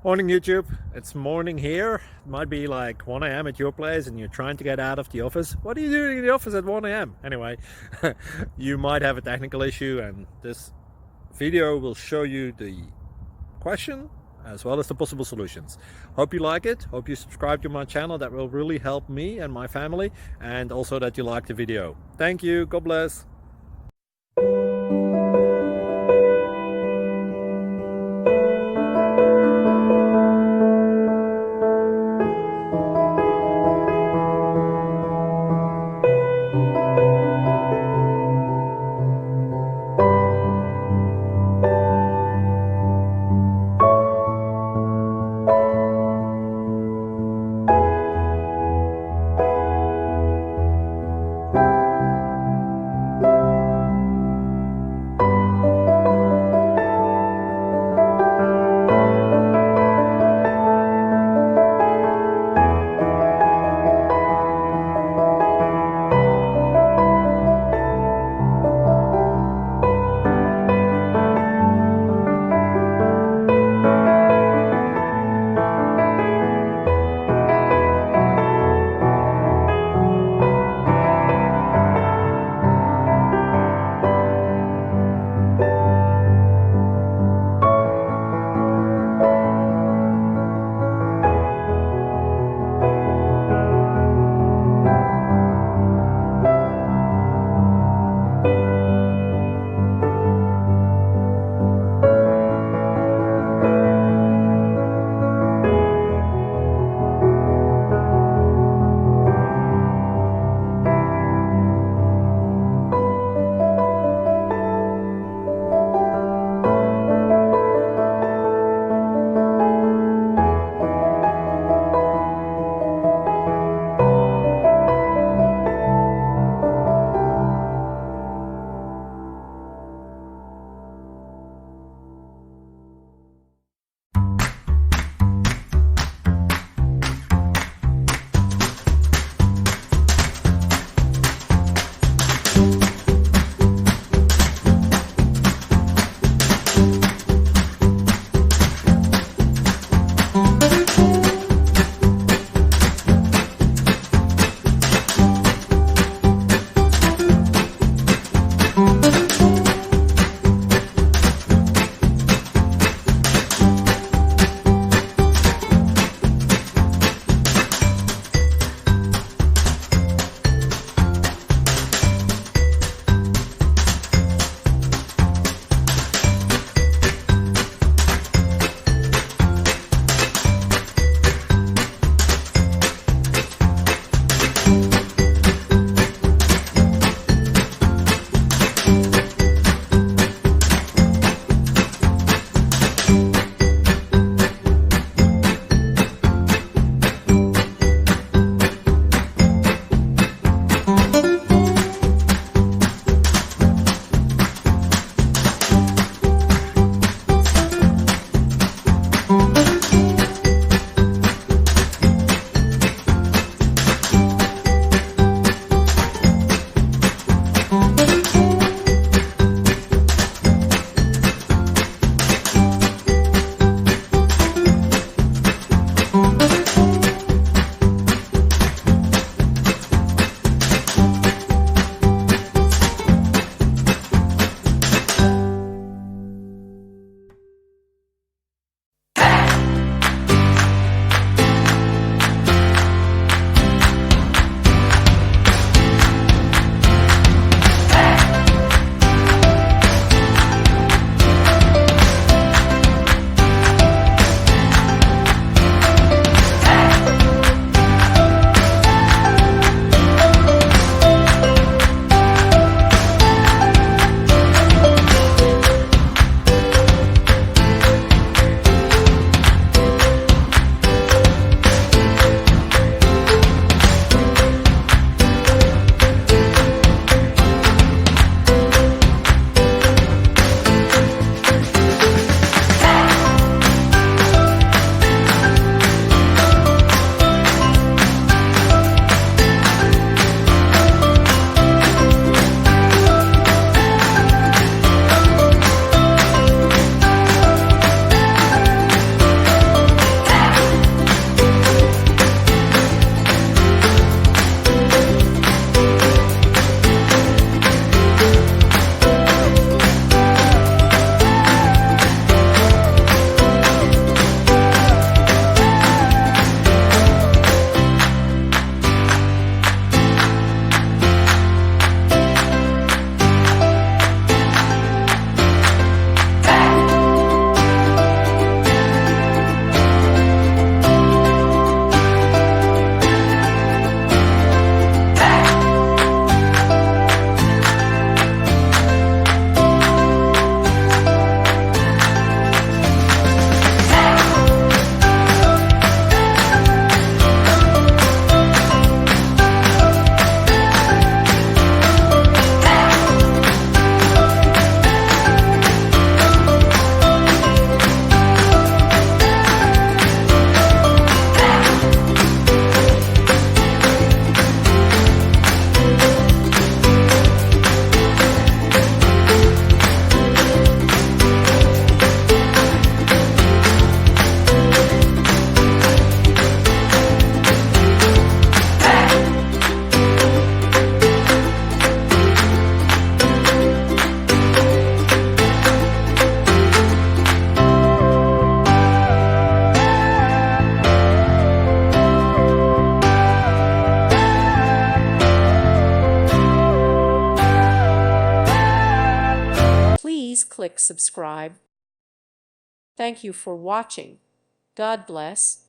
Morning YouTube, it's morning here. It might be like 1 a.m. at your place and you're trying to get out of the office. What are you doing in the office at 1 a.m.? Anyway, you might have a technical issue and this video will show you the question as well as the possible solutions. Hope you like it, hope you subscribe to my channel. That will really help me and my family, and also that you like the video. Thank you, God bless. click subscribe. Thank you for watching. God bless.